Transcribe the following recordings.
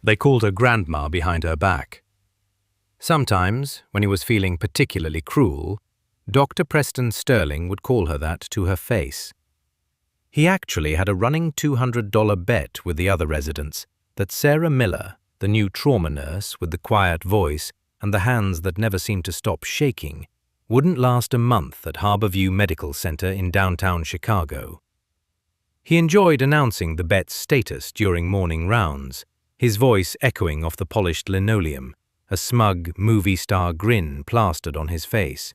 They called her Grandma behind her back. Sometimes, when he was feeling particularly cruel, Dr. Preston Sterling would call her that to her face. He actually had a running $200 bet with the other residents that Sarah Miller, the new trauma nurse with the quiet voice and the hands that never seemed to stop shaking, wouldn't last a month at Harborview Medical Center in downtown Chicago. He enjoyed announcing the bet's status during morning rounds, his voice echoing off the polished linoleum, a smug movie star grin plastered on his face.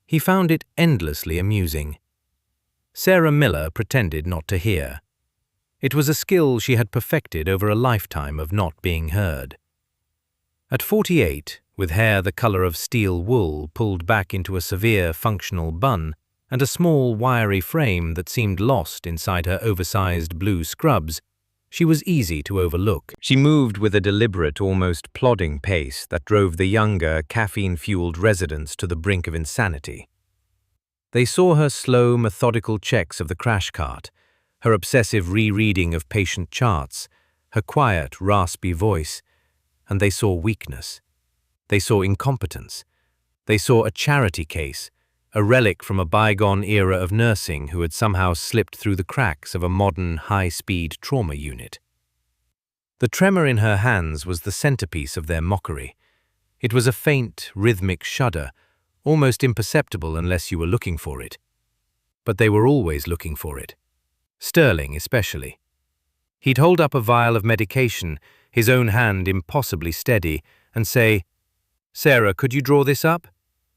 He found it endlessly amusing. Sarah Miller pretended not to hear. It was a skill she had perfected over a lifetime of not being heard. At 48, with hair the color of steel wool pulled back into a severe functional bun and a small wiry frame that seemed lost inside her oversized blue scrubs, she was easy to overlook. She moved with a deliberate, almost plodding pace that drove the younger, caffeine-fueled residents to the brink of insanity. They saw her slow, methodical checks of the crash cart, her obsessive rereading of patient charts, her quiet, raspy voice, and they saw weakness. They saw incompetence. They saw a charity case, a relic from a bygone era of nursing who had somehow slipped through the cracks of a modern, high-speed trauma unit. The tremor in her hands was the centerpiece of their mockery. It was a faint, rhythmic shudder, almost imperceptible unless you were looking for it. But they were always looking for it. Sterling especially. He'd hold up a vial of medication, his own hand impossibly steady, and say, "Sarah, could you draw this up?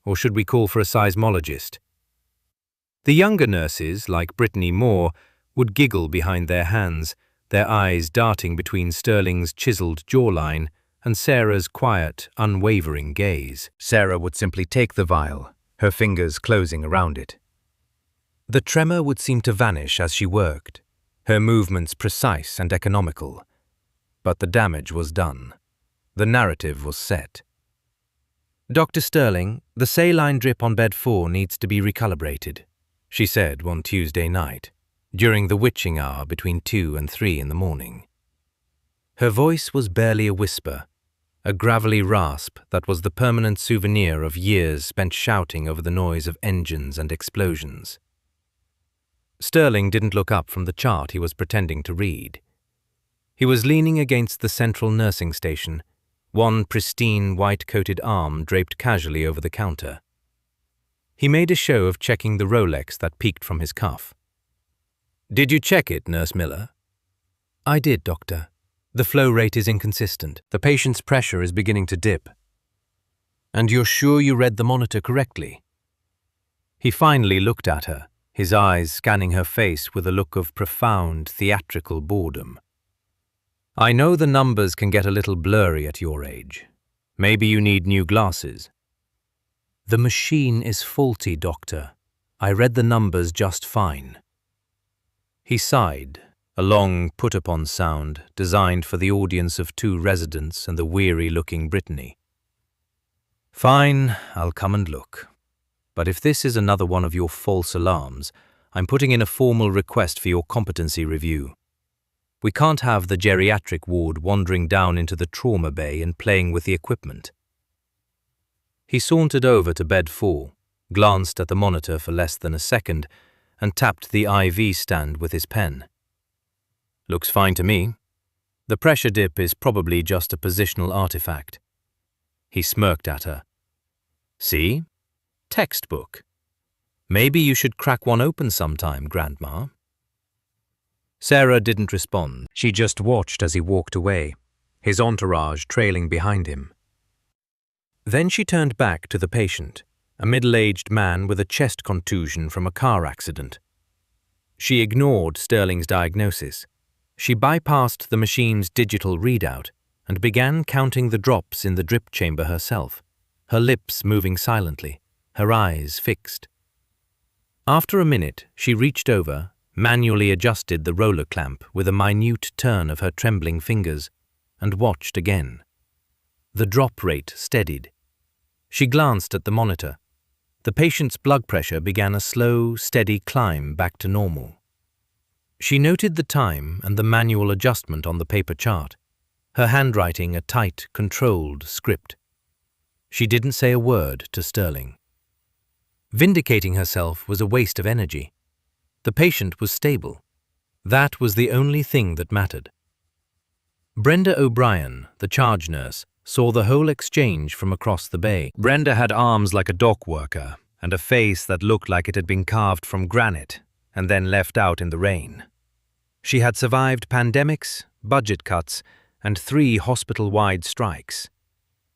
Or should we call for a seismologist?" The younger nurses, like Brittany Moore, would giggle behind their hands, their eyes darting between Sterling's chiseled jawline and Sarah's quiet, unwavering gaze. Sarah would simply take the vial, her fingers closing around it. The tremor would seem to vanish as she worked, her movements precise and economical. But the damage was done. The narrative was set. "Dr. Sterling, the saline drip on bed 4 needs to be recalibrated," she said one Tuesday night, during the witching hour between 2 and 3 in the morning. Her voice was barely a whisper, a gravelly rasp that was the permanent souvenir of years spent shouting over the noise of engines and explosions. Sterling didn't look up from the chart he was pretending to read. He was leaning against the central nursing station, one pristine white-coated arm draped casually over the counter. He made a show of checking the Rolex that peeked from his cuff. "Did you check it, Nurse Miller?" "I did, Doctor. The flow rate is inconsistent. The patient's pressure is beginning to dip." "And you're sure you read the monitor correctly?" He finally looked at her, his eyes scanning her face with a look of profound, theatrical boredom. "I know the numbers can get a little blurry at your age. Maybe you need new glasses." "The machine is faulty, Doctor. I read the numbers just fine." He sighed, a long put-upon sound designed for the audience of 2 residents and the weary-looking Brittany. "Fine, I'll come and look. But if this is another one of your false alarms, I'm putting in a formal request for your competency review. We can't have the geriatric ward wandering down into the trauma bay and playing with the equipment." He sauntered over to bed 4, glanced at the monitor for less than a second, and tapped the IV stand with his pen. "Looks fine to me. The pressure dip is probably just a positional artifact." He smirked at her. "See? Textbook. Maybe you should crack one open sometime, Grandma." Sarah didn't respond. She just watched as he walked away, his entourage trailing behind him. Then she turned back to the patient, a middle-aged man with a chest contusion from a car accident. She ignored Sterling's diagnosis. She bypassed the machine's digital readout and began counting the drops in the drip chamber herself, her lips moving silently, her eyes fixed. After a minute, she reached over, manually adjusted the roller clamp with a minute turn of her trembling fingers, and watched again. The drop rate steadied. She glanced at the monitor. The patient's blood pressure began a slow, steady climb back to normal. She noted the time and the manual adjustment on the paper chart. her handwriting a tight, controlled script. She didn't say a word to Sterling. Vindicating herself was a waste of energy. The patient was stable. That was the only thing that mattered. Brenda O'Brien, the charge nurse, saw the whole exchange from across the bay. Brenda had arms like a dock worker and a face that looked like it had been carved from granite and then left out in the rain. She had survived pandemics, budget cuts, and 3 hospital-wide strikes.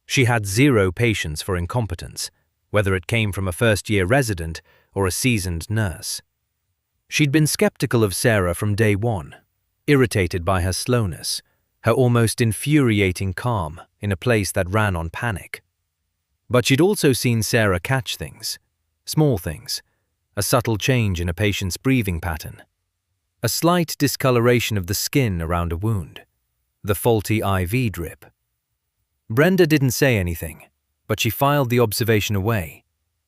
She had 0 patience for incompetence, whether it came from a first-year resident or a seasoned nurse. She'd been skeptical of Sarah from day one, irritated by her slowness, her almost infuriating calm in a place that ran on panic. But she'd also seen Sarah catch things, small things, a subtle change in a patient's breathing pattern, a slight discoloration of the skin around a wound, the faulty IV drip. Brenda didn't say anything, but she filed the observation away,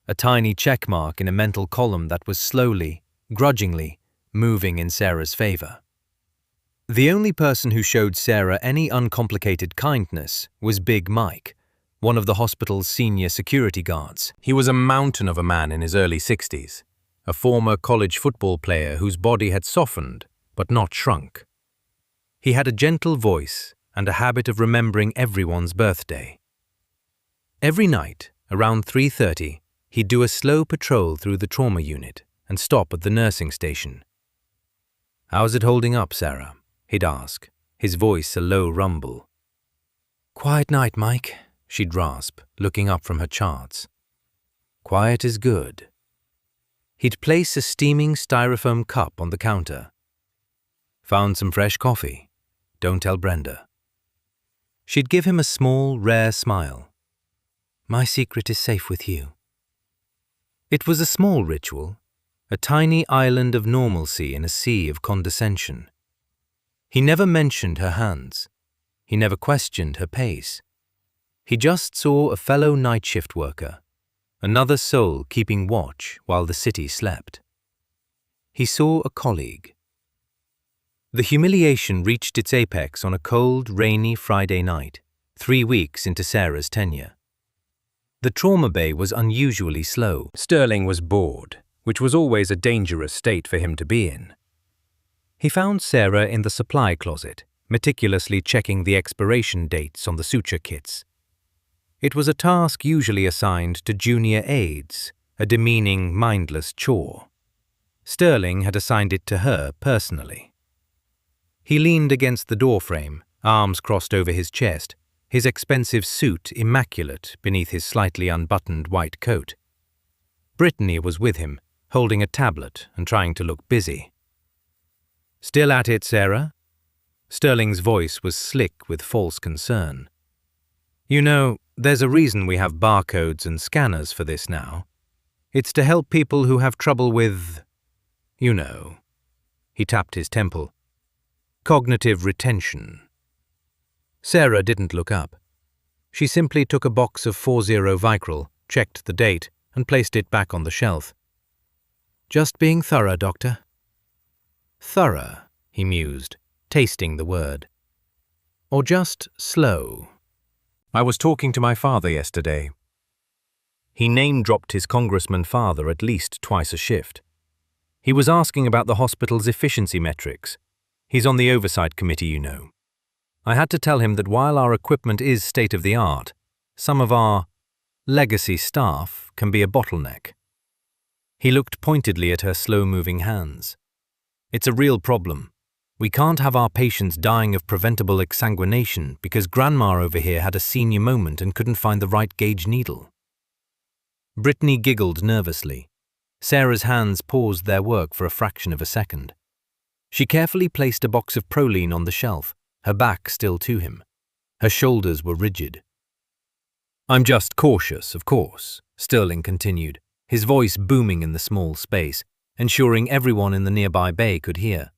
a tiny check mark in a mental column that was slowly, grudgingly, moving in Sarah's favor. The only person who showed Sarah any uncomplicated kindness was Big Mike, one of the hospital's senior security guards. He was a mountain of a man in his early 60s, a former college football player whose body had softened but not shrunk. He had a gentle voice and a habit of remembering everyone's birthday. Every night, around 3:30, he'd do a slow patrol through the trauma unit and stop at the nursing station. "How's it holding up, Sarah?" he'd ask, his voice a low rumble. "Quiet night, Mike," she'd rasp, looking up from her charts. "Quiet is good." He'd place a steaming styrofoam cup on the counter. "Found some fresh coffee. Don't tell Brenda." She'd give him a small, rare smile. "My secret is safe with you." It was a small ritual, a tiny island of normalcy in a sea of condescension. He never mentioned her hands. He never questioned her pace. He just saw a fellow night shift worker, another soul keeping watch while the city slept. He saw a colleague. The humiliation reached its apex on a cold, rainy Friday night, 3 weeks into Sarah's tenure. The trauma bay was unusually slow. Sterling was bored, which was always a dangerous state for him to be in. He found Sarah in the supply closet, meticulously checking the expiration dates on the suture kits. It was a task usually assigned to junior aides, a demeaning, mindless chore. Sterling had assigned it to her personally. He leaned against the doorframe, arms crossed over his chest, his expensive suit immaculate beneath his slightly unbuttoned white coat. Brittany was with him, holding a tablet and trying to look busy. "Still at it, Sarah?" Sterling's voice was slick with false concern. "You know, there's a reason we have barcodes and scanners for this now. It's to help people who have trouble with, you know." He tapped his temple. "Cognitive retention." Sarah didn't look up. She simply took a box of 40 Vicryl, checked the date, and placed it back on the shelf. "Just being thorough, Doctor." "Thorough," he mused, tasting the word. "Or just slow." "I was talking to my father yesterday." He name-dropped his congressman father at least twice a shift. He was asking about the hospital's efficiency metrics. He's on the oversight committee, you know. I had to tell him that while our equipment is state-of-the-art, some of our legacy staff can be a bottleneck. He looked pointedly at her slow-moving hands. "It's a real problem. We can't have our patients dying of preventable exsanguination because Grandma over here had a senior moment and couldn't find the right gauge needle." Brittany giggled nervously. Sarah's hands paused their work for a fraction of a second. She carefully placed a box of Proline on the shelf, her back still to him. Her shoulders were rigid. "I'm just cautious, of course," Sterling continued, his voice booming in the small space, ensuring everyone in the nearby bay could hear.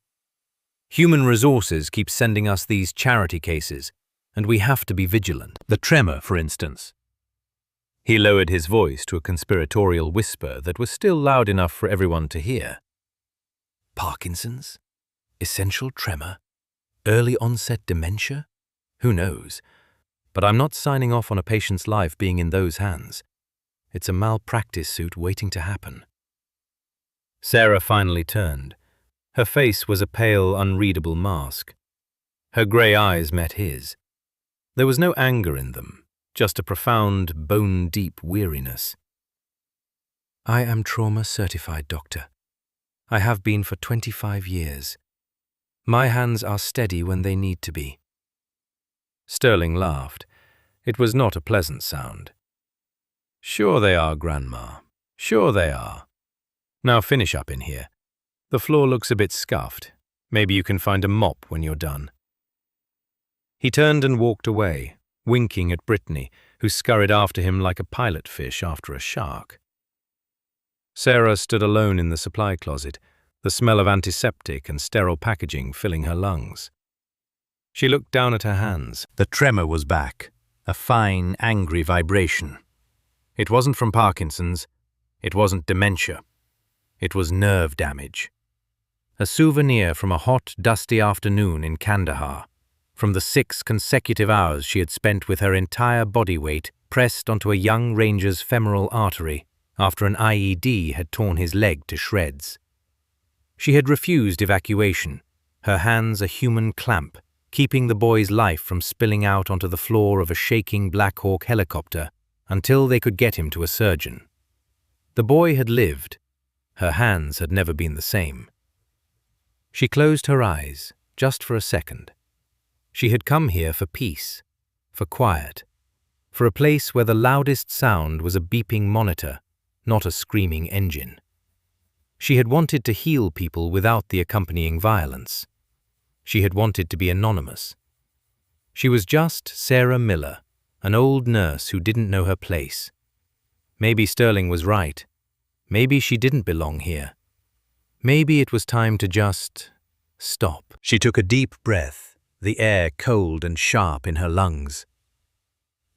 "Human Resources keeps sending us these charity cases, and we have to be vigilant. The tremor, for instance." He lowered his voice to a conspiratorial whisper that was still loud enough for everyone to hear. "Parkinson's? Essential tremor? Early onset dementia? Who knows? But I'm not signing off on a patient's life being in those hands. It's a malpractice suit waiting to happen. Sarah finally turned. Her face was a pale, unreadable mask. Her grey eyes met his. There was no anger in them, just a profound, bone-deep weariness. I am trauma-certified, doctor. I have been for 25 years. My hands are steady when they need to be. Sterling laughed. It was not a pleasant sound. Sure they are, Grandma. Sure they are. Now finish up in here. The floor looks a bit scuffed. Maybe you can find a mop when you're done. He turned and walked away, winking at Brittany, who scurried after him like a pilot fish after a shark. Sarah stood alone in the supply closet, the smell of antiseptic and sterile packaging filling her lungs. She looked down at her hands. The tremor was back, a fine, angry vibration. It wasn't from Parkinson's. It wasn't dementia. It was nerve damage. A souvenir from a hot, dusty afternoon in Kandahar, from the 6 consecutive hours she had spent with her entire body weight pressed onto a young ranger's femoral artery after an IED had torn his leg to shreds. She had refused evacuation, her hands a human clamp, keeping the boy's life from spilling out onto the floor of a shaking Black Hawk helicopter until they could get him to a surgeon. The boy had lived. Her hands had never been the same. She closed her eyes, just for a second. She had come here for peace, for quiet, for a place where the loudest sound was a beeping monitor, not a screaming engine. She had wanted to heal people without the accompanying violence. She had wanted to be anonymous. She was just Sarah Miller, an old nurse who didn't know her place. Maybe Sterling was right. Maybe she didn't belong here. Maybe it was time to just stop. She took a deep breath, the air cold and sharp in her lungs.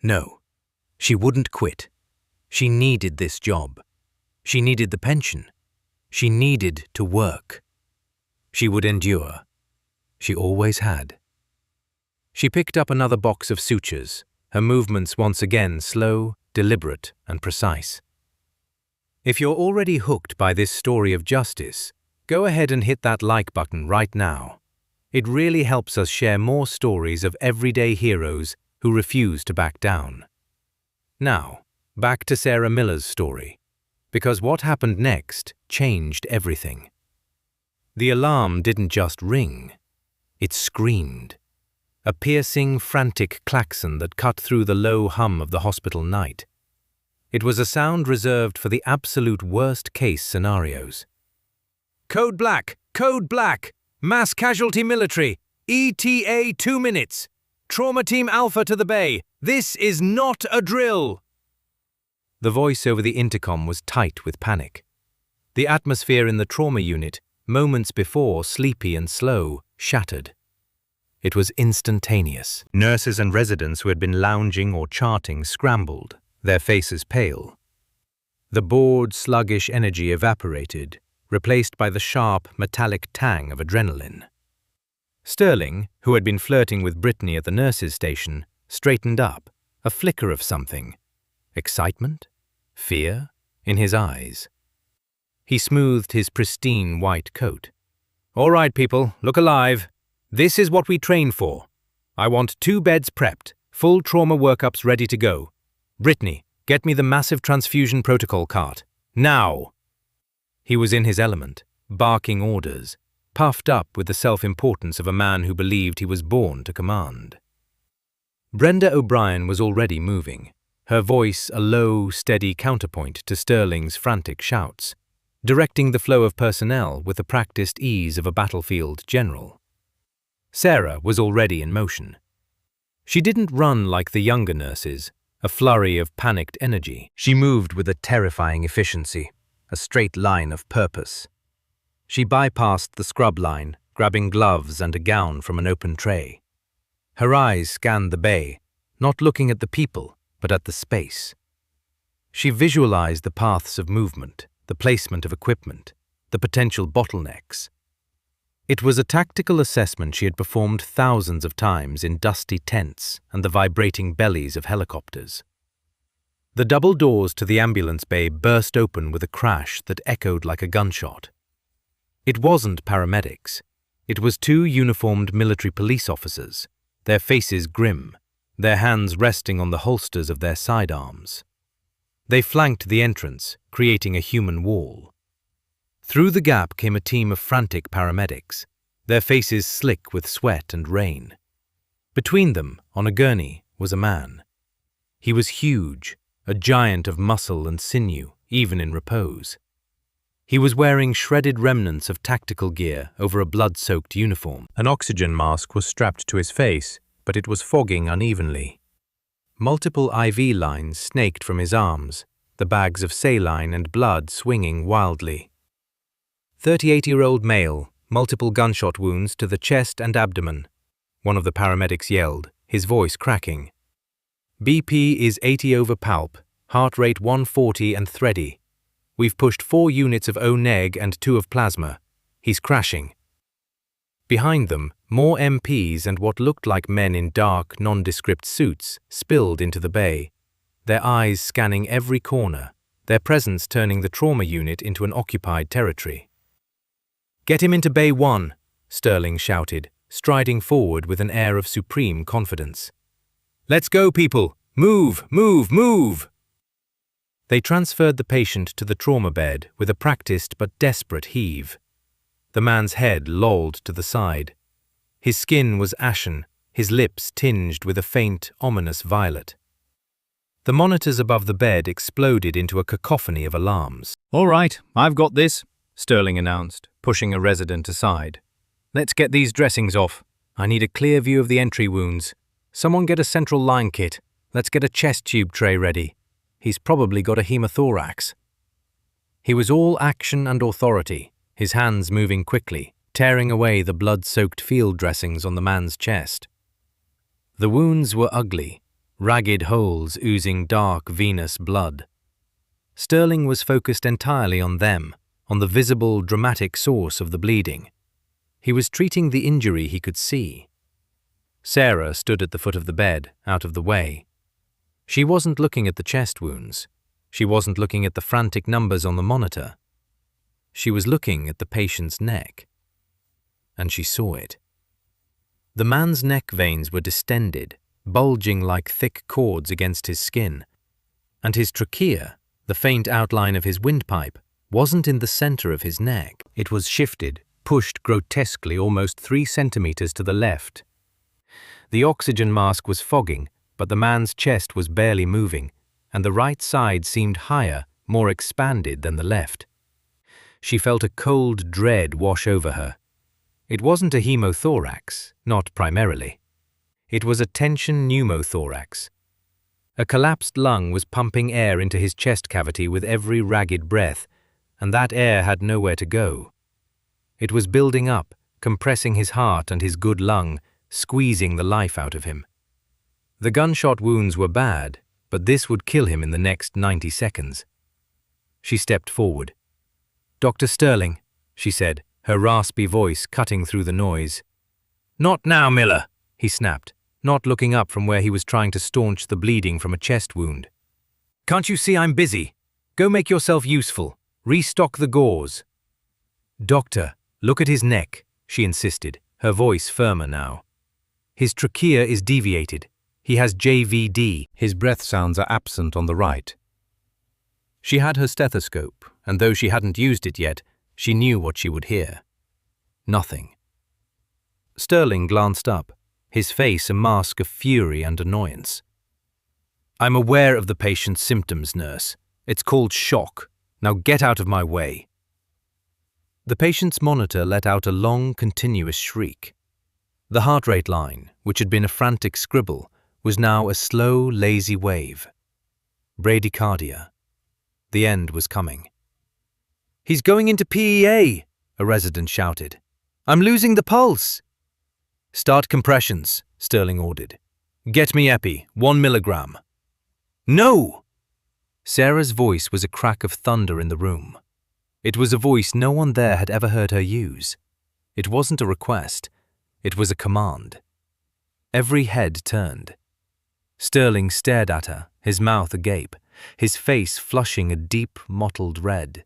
No, she wouldn't quit. She needed this job. She needed the pension. She needed to work. She would endure. She always had. She picked up another box of sutures, her movements once again slow, deliberate, and precise. If you're already hooked by this story of justice, go ahead and hit that like button right now. It really helps us share more stories of everyday heroes who refuse to back down. Now, back to Sarah Miller's story, because what happened next changed everything. The alarm didn't just ring, it screamed. A piercing, frantic klaxon that cut through the low hum of the hospital night. It was a sound reserved for the absolute worst-case scenarios. Code Black! Code Black! Mass casualty military! ETA 2 minutes! Trauma Team Alpha to the bay! This is not a drill! The voice over the intercom was tight with panic. The atmosphere in the trauma unit, moments before sleepy and slow, shattered. It was instantaneous. Nurses and residents who had been lounging or charting scrambled, their faces pale. The bored, sluggish energy evaporated, replaced by the sharp, metallic tang of adrenaline. Sterling, who had been flirting with Brittany at the nurses' station, straightened up, a flicker of something. Excitement? Fear? In his eyes. He smoothed his pristine white coat. All right, people, look alive. This is what we train for. I want 2 beds prepped, full trauma workups ready to go. Brittany, get me the massive transfusion protocol cart. Now! He was in his element, barking orders, puffed up with the self-importance of a man who believed he was born to command. Brenda O'Brien was already moving, her voice a low, steady counterpoint to Sterling's frantic shouts, directing the flow of personnel with the practiced ease of a battlefield general. Sarah was already in motion. She didn't run like the younger nurses, a flurry of panicked energy. She moved with a terrifying efficiency, a straight line of purpose. She bypassed the scrub line, grabbing gloves and a gown from an open tray. Her eyes scanned the bay, not looking at the people, but at the space. She visualized the paths of movement, the placement of equipment, the potential bottlenecks. It was a tactical assessment she had performed thousands of times in dusty tents and the vibrating bellies of helicopters. The double doors to the ambulance bay burst open with a crash that echoed like a gunshot. It wasn't paramedics. It was two uniformed military police officers, their faces grim, their hands resting on the holsters of their sidearms. They flanked the entrance, creating a human wall. Through the gap came a team of frantic paramedics, their faces slick with sweat and rain. Between them, on a gurney, was a man. He was huge, a giant of muscle and sinew, even in repose. He was wearing shredded remnants of tactical gear over a blood-soaked uniform. An oxygen mask was strapped to his face, but it was fogging unevenly. Multiple IV lines snaked from his arms, the bags of saline and blood swinging wildly. 38-year-old male, multiple gunshot wounds to the chest and abdomen. One of the paramedics yelled, his voice cracking. BP is 80 over palp, heart rate 140 and thready. We've pushed 4 units of O-neg and 2 of plasma. He's crashing. Behind them, more MPs and what looked like men in dark, nondescript suits spilled into the bay, their eyes scanning every corner, their presence turning the trauma unit into an occupied territory. "Get him into Bay 1, Sterling shouted, striding forward with an air of supreme confidence. "Let's go, people! Move, move, move!" They transferred the patient to the trauma bed with a practiced but desperate heave. The man's head lolled to the side. His skin was ashen, his lips tinged with a faint, ominous violet. The monitors above the bed exploded into a cacophony of alarms. "All right, I've got this," Sterling announced, pushing a resident aside. "Let's get these dressings off. I need a clear view of the entry wounds. Someone get a central line kit. Let's get a chest tube tray ready. He's probably got a hemothorax." He was all action and authority, his hands moving quickly, tearing away the blood-soaked field dressings on the man's chest. The wounds were ugly, ragged holes oozing dark venous blood. Sterling was focused entirely on them, on the visible, dramatic source of the bleeding. He was treating the injury he could see. Sarah stood at the foot of the bed, out of the way. She wasn't looking at the chest wounds. She wasn't looking at the frantic numbers on the monitor. She was looking at the patient's neck. And she saw it. The man's neck veins were distended, bulging like thick cords against his skin. And his trachea, the faint outline of his windpipe, wasn't in the center of his neck. It was shifted, pushed grotesquely almost 3 centimeters to the left. The oxygen mask was fogging, but the man's chest was barely moving, and the right side seemed higher, more expanded than the left. She felt a cold dread wash over her. It wasn't a hemothorax, not primarily. It was a tension pneumothorax. A collapsed lung was pumping air into his chest cavity with every ragged breath, and that air had nowhere to go. It was building up, compressing his heart and his good lung, squeezing the life out of him. The gunshot wounds were bad, but this would kill him in the next 90 seconds. She stepped forward. "Dr. Sterling," she said, her raspy voice cutting through the noise. "Not now, Miller," he snapped, not looking up from where he was trying to staunch the bleeding from a chest wound. "Can't you see I'm busy? Go make yourself useful. Restock the gauze." "Doctor, look at his neck," she insisted, her voice firmer now. "His trachea is deviated. He has JVD. His breath sounds are absent on the right." She had her stethoscope, and though she hadn't used it yet, she knew what she would hear. Nothing. Sterling glanced up, his face a mask of fury and annoyance. "I'm aware of the patient's symptoms, nurse. It's called shock. Now get out of my way." The patient's monitor let out a long, continuous shriek. The heart rate line, which had been a frantic scribble, was now a slow, lazy wave. Bradycardia. The end was coming. "He's going into PEA," a resident shouted. "I'm losing the pulse." "Start compressions," Sterling ordered. "Get me epi, 1 milligram." "No!" Sarah's voice was a crack of thunder in the room. It was a voice no one there had ever heard her use. It wasn't a request. It was a command. Every head turned. Sterling stared at her, his mouth agape, his face flushing a deep, mottled red.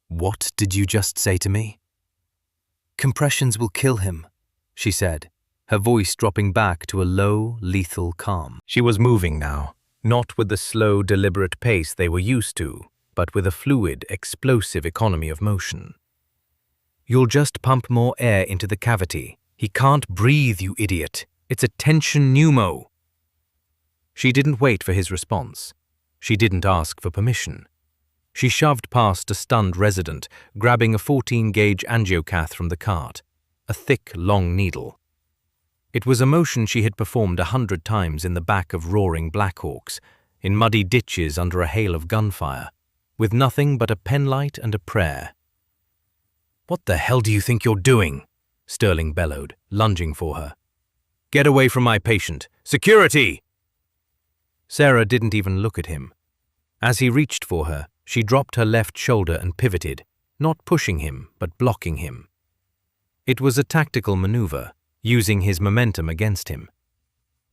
"What did you just say to me?" "Compressions will kill him," she said, her voice dropping back to a low, lethal calm. She was moving now, not with the slow, deliberate pace they were used to, but with a fluid, explosive economy of motion. "You'll just pump more air into the cavity. He can't breathe, you idiot. It's a tension pneumo." She didn't wait for his response. She didn't ask for permission. She shoved past a stunned resident, grabbing a 14-gauge angiocath from the cart, a thick, long needle. It was a motion she had performed 100 times in the back of roaring Blackhawks, in muddy ditches under a hail of gunfire, with nothing but a penlight and a prayer. "What the hell do you think you're doing?" Sterling bellowed, lunging for her. "Get away from my patient! Security!" Sarah didn't even look at him. As he reached for her, she dropped her left shoulder and pivoted, not pushing him, but blocking him. It was a tactical maneuver, using his momentum against him.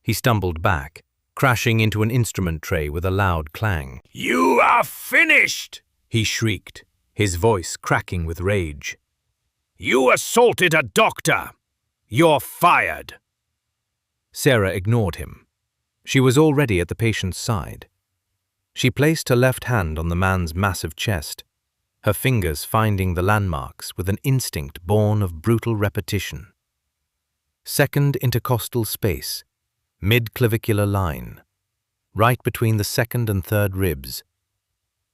He stumbled back, crashing into an instrument tray with a loud clang. "You are finished!" he shrieked, his voice cracking with rage. "You assaulted a doctor! You're fired!" Sarah ignored him. She was already at the patient's side. She placed her left hand on the man's massive chest, her fingers finding the landmarks with an instinct born of brutal repetition. Second intercostal space, mid-clavicular line, right between the second and third ribs.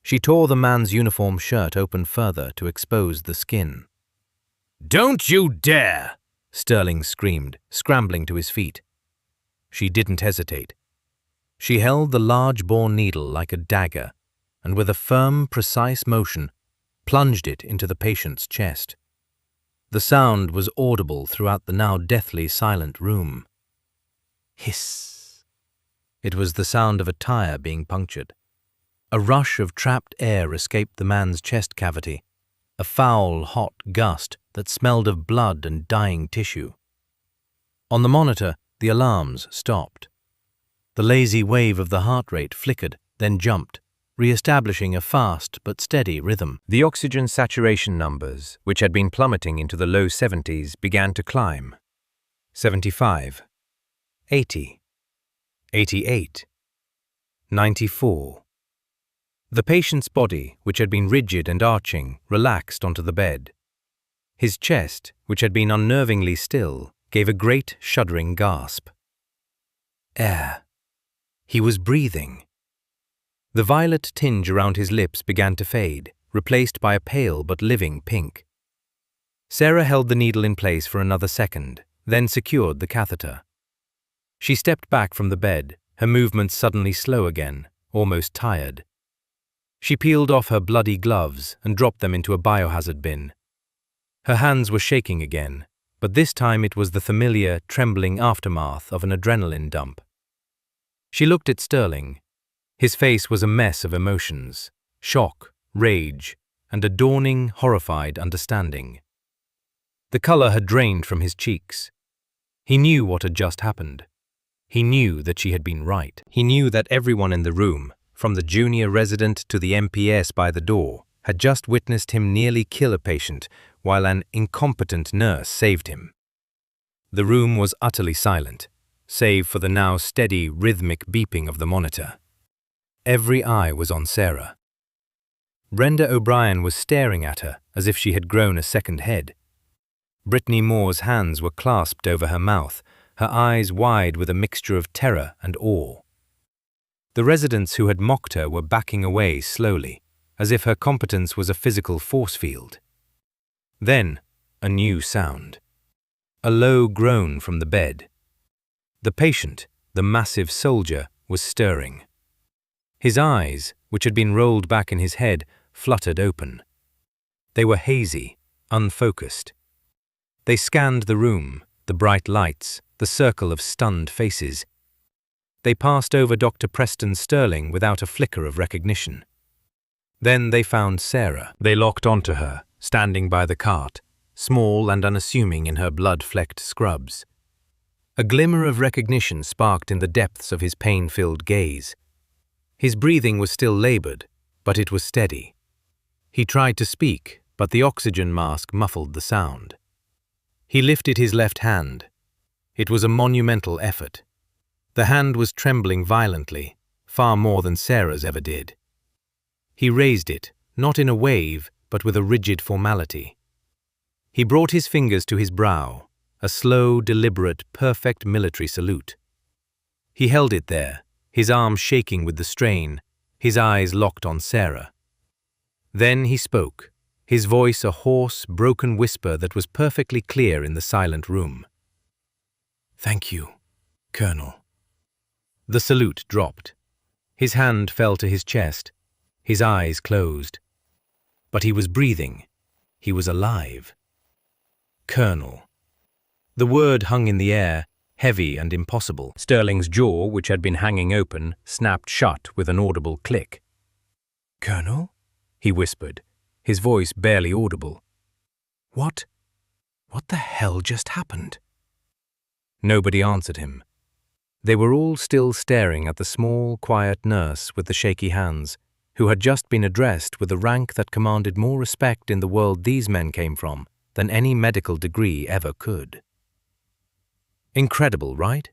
She tore the man's uniform shirt open further to expose the skin. "Don't you dare!" Sterling screamed, scrambling to his feet. She didn't hesitate. She held the large-bore needle like a dagger, and with a firm, precise motion, plunged it into the patient's chest. The sound was audible throughout the now deathly silent room. Hiss. It was the sound of a tire being punctured. A rush of trapped air escaped the man's chest cavity, a foul, hot gust that smelled of blood and dying tissue. On the monitor, the alarms stopped. The lazy wave of the heart rate flickered, then jumped, re-establishing a fast but steady rhythm. The oxygen saturation numbers, which had been plummeting into the low 70s, began to climb. 75, 80, 88, 94. The patient's body, which had been rigid and arching, relaxed onto the bed. His chest, which had been unnervingly still, gave a great, shuddering gasp. Air. He was breathing. The violet tinge around his lips began to fade, replaced by a pale but living pink. Sarah held the needle in place for another second, then secured the catheter. She stepped back from the bed, her movements suddenly slow again, almost tired. She peeled off her bloody gloves and dropped them into a biohazard bin. Her hands were shaking again, but this time it was the familiar, trembling aftermath of an adrenaline dump. She looked at Sterling. His face was a mess of emotions, shock, rage, and a dawning, horrified understanding. The color had drained from his cheeks. He knew what had just happened. He knew that she had been right. He knew that everyone in the room, from the junior resident to the MPS by the door, had just witnessed him nearly kill a patient while an incompetent nurse saved him. The room was utterly silent, save for the now steady, rhythmic beeping of the monitor. Every eye was on Sarah. Brenda O'Brien was staring at her as if she had grown a second head. Brittany Moore's hands were clasped over her mouth, her eyes wide with a mixture of terror and awe. The residents who had mocked her were backing away slowly, as if her competence was a physical force field. Then, a new sound. A low groan from the bed. The patient, the massive soldier, was stirring. His eyes, which had been rolled back in his head, fluttered open. They were hazy, unfocused. They scanned the room, the bright lights, the circle of stunned faces. They passed over Dr. Preston Sterling without a flicker of recognition. Then they found Sarah. They locked onto her, standing by the cart, small and unassuming in her blood-flecked scrubs. A glimmer of recognition sparked in the depths of his pain-filled gaze. His breathing was still labored, but it was steady. He tried to speak, but the oxygen mask muffled the sound. He lifted his left hand. It was a monumental effort. The hand was trembling violently, far more than Sarah's ever did. He raised it, not in a wave, but with a rigid formality. He brought his fingers to his brow, a slow, deliberate, perfect military salute. He held it there, his arm shaking with the strain, his eyes locked on Sarah. Then he spoke, his voice a hoarse, broken whisper that was perfectly clear in the silent room. "Thank you, Colonel." The salute dropped. His hand fell to his chest, his eyes closed. But he was breathing. He was alive. Colonel. The word hung in the air, heavy and impossible. Sterling's jaw, which had been hanging open, snapped shut with an audible click. "Colonel?" he whispered, his voice barely audible. What the hell just happened?" Nobody answered him. They were all still staring at the small, quiet nurse with the shaky hands, who had just been addressed with a rank that commanded more respect in the world these men came from than any medical degree ever could. Incredible, right?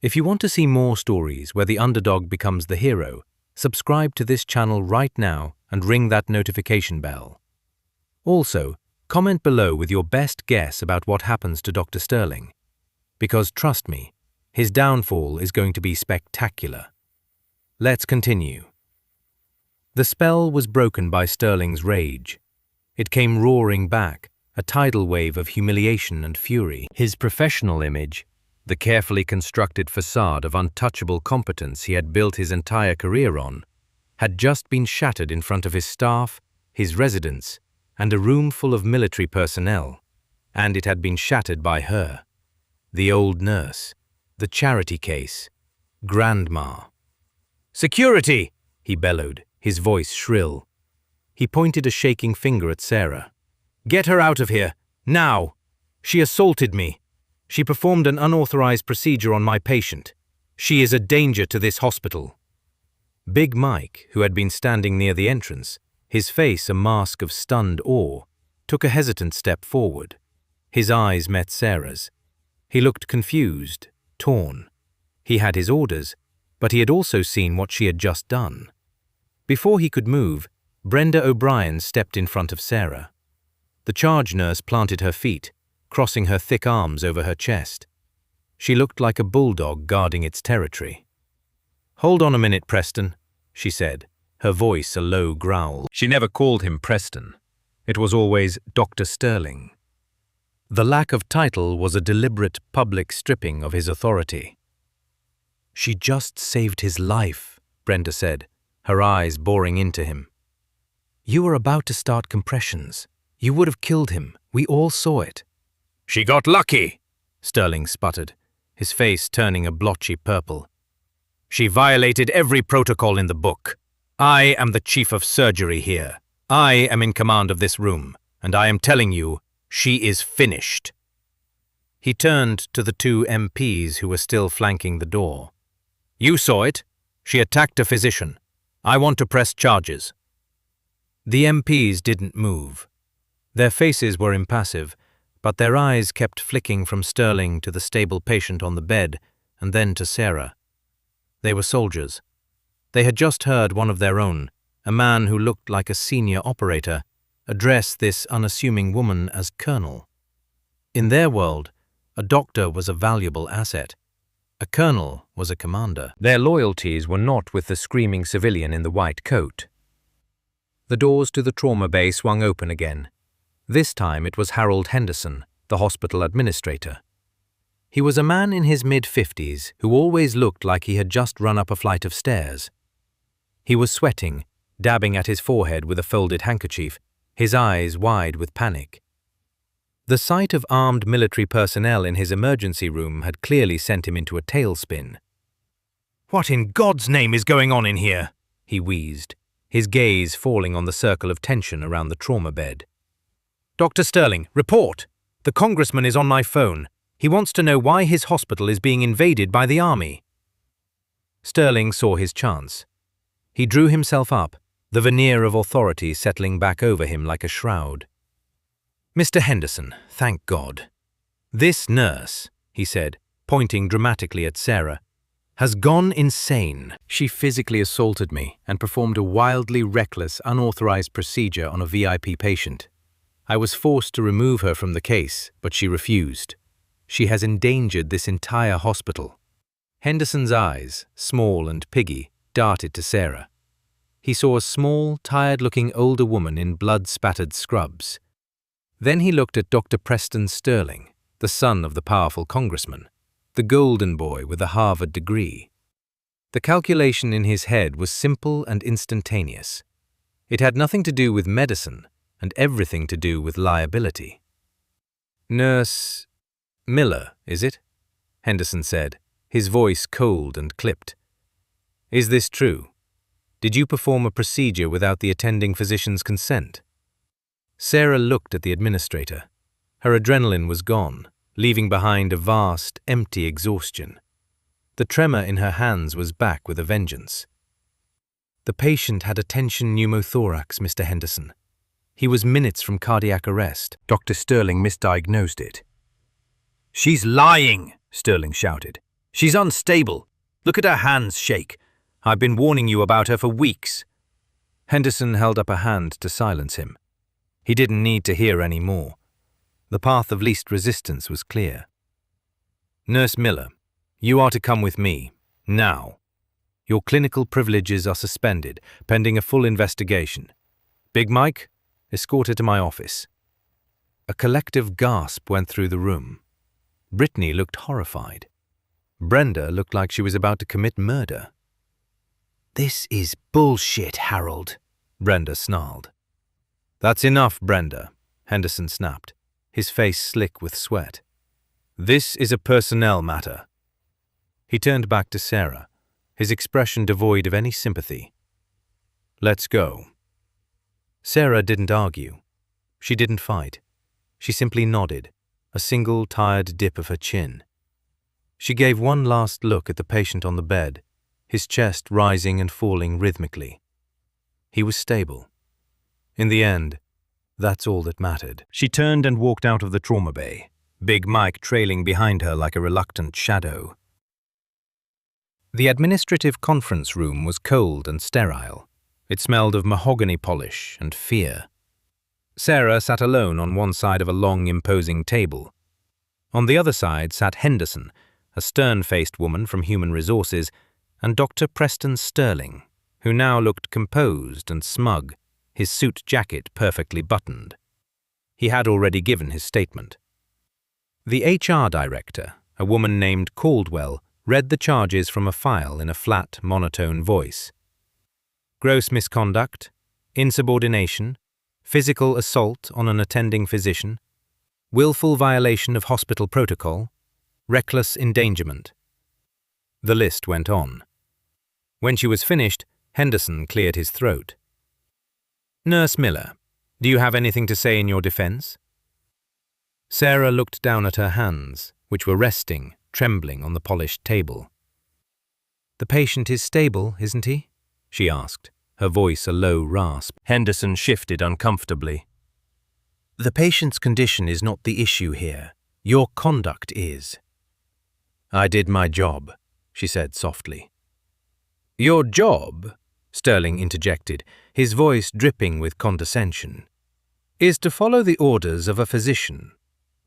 If you want to see more stories where the underdog becomes the hero, subscribe to this channel right now and ring that notification bell. Also, comment below with your best guess about what happens to Dr. Sterling. Because trust me, his downfall is going to be spectacular. Let's continue. The spell was broken by Sterling's rage. It came roaring back, a tidal wave of humiliation and fury. His professional image, the carefully constructed facade of untouchable competence he had built his entire career on, had just been shattered in front of his staff, his residents, and a room full of military personnel, and it had been shattered by her, the old nurse, the charity case, Grandma. "Security!" he bellowed, his voice shrill. He pointed a shaking finger at Sarah. "Get her out of here, now! She assaulted me. She performed an unauthorized procedure on my patient. She is a danger to this hospital." Big Mike, who had been standing near the entrance, his face a mask of stunned awe, took a hesitant step forward. His eyes met Sarah's. He looked confused, torn. He had his orders, but he had also seen what she had just done. Before he could move, Brenda O'Brien stepped in front of Sarah. The charge nurse planted her feet, crossing her thick arms over her chest. She looked like a bulldog guarding its territory. "Hold on a minute, Preston," she said, her voice a low growl. She never called him Preston. It was always Dr. Sterling. The lack of title was a deliberate public stripping of his authority. "She just saved his life," Brenda said, her eyes boring into him. "You were about to start compressions. You would have killed him. We all saw it." "She got lucky," Sterling sputtered, his face turning a blotchy purple. "She violated every protocol in the book. I am the chief of surgery here. I am in command of this room, and I am telling you, she is finished." He turned to the two MPs who were still flanking the door. "You saw it. She attacked a physician. I want to press charges." The MPs didn't move. Their faces were impassive, but their eyes kept flicking from Sterling to the stable patient on the bed and then to Sarah. They were soldiers. They had just heard one of their own, a man who looked like a senior operator, address this unassuming woman as Colonel. In their world, a doctor was a valuable asset. A colonel was a commander. Their loyalties were not with the screaming civilian in the white coat. The doors to the trauma bay swung open again. This time it was Harold Henderson, the hospital administrator. He was a man in his mid-50s who always looked like he had just run up a flight of stairs. He was sweating, dabbing at his forehead with a folded handkerchief, his eyes wide with panic. The sight of armed military personnel in his emergency room had clearly sent him into a tailspin. "What in God's name is going on in here?" he wheezed, his gaze falling on the circle of tension around the trauma bed. Dr. Sterling, report! The congressman is on my phone. He wants to know why his hospital is being invaded by the army. Sterling saw his chance. He drew himself up, the veneer of authority settling back over him like a shroud. Mr. Henderson, thank God. This nurse, he said, pointing dramatically at Sarah, has gone insane. She physically assaulted me and performed a wildly reckless, unauthorized procedure on a VIP patient. I was forced to remove her from the case, but she refused. She has endangered this entire hospital. Henderson's eyes, small and piggy, darted to Sarah. He saw a small, tired-looking older woman in blood-spattered scrubs. Then he looked at Dr. Preston Sterling, the son of the powerful congressman, the golden boy with a Harvard degree. The calculation in his head was simple and instantaneous. It had nothing to do with medicine and everything to do with liability. Nurse Miller, is it? Henderson said, his voice cold and clipped. Is this true? Did you perform a procedure without the attending physician's consent? Sarah looked at the administrator. Her adrenaline was gone, leaving behind a vast, empty exhaustion. The tremor in her hands was back with a vengeance. The patient had a tension pneumothorax, Mr. Henderson. He was minutes from cardiac arrest. Dr. Sterling misdiagnosed it. She's lying, Sterling shouted. She's unstable. Look at her hands shake. I've been warning you about her for weeks. Henderson held up a hand to silence him. He didn't need to hear any more. The path of least resistance was clear. Nurse Miller, you are to come with me, now. Your clinical privileges are suspended, pending a full investigation. Big Mike, escort her to my office. A collective gasp went through the room. Brittany looked horrified. Brenda looked like she was about to commit murder. This is bullshit, Harold, Brenda snarled. That's enough, Brenda, Henderson snapped, his face slick with sweat. This is a personnel matter. He turned back to Sarah, his expression devoid of any sympathy. Let's go. Sarah didn't argue. She didn't fight. She simply nodded, a single tired dip of her chin. She gave one last look at the patient on the bed, his chest rising and falling rhythmically. He was stable. In the end, that's all that mattered. She turned and walked out of the trauma bay, Big Mike trailing behind her like a reluctant shadow. The administrative conference room was cold and sterile. It smelled of mahogany polish and fear. Sarah sat alone on one side of a long, imposing table. On the other side sat Henderson, a stern-faced woman from Human Resources, and Dr. Preston Sterling, who now looked composed and smug, his suit jacket perfectly buttoned. He had already given his statement. The HR director, a woman named Caldwell, read the charges from a file in a flat, monotone voice. Gross misconduct, insubordination, physical assault on an attending physician, willful violation of hospital protocol, reckless endangerment. The list went on. When she was finished, Henderson cleared his throat. Nurse Miller, do you have anything to say in your defense? Sarah looked down at her hands, which were resting, trembling on the polished table. The patient is stable, isn't he? She asked, her voice a low rasp. Henderson shifted uncomfortably. The patient's condition is not the issue here. Your conduct is. I did my job, she said softly. Your job, Sterling interjected, his voice dripping with condescension, is to follow the orders of a physician,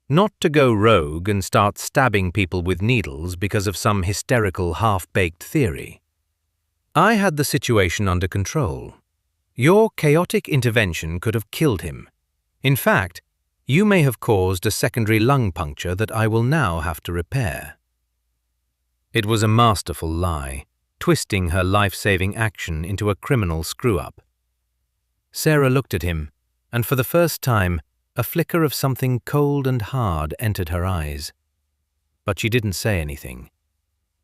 not to go rogue and start stabbing people with needles because of some hysterical half-baked theory. I had the situation under control. Your chaotic intervention could have killed him. In fact, you may have caused a secondary lung puncture that I will now have to repair. It was a masterful lie, twisting her life-saving action into a criminal screw-up. Sarah looked at him, and for the first time, a flicker of something cold and hard entered her eyes. But she didn't say anything.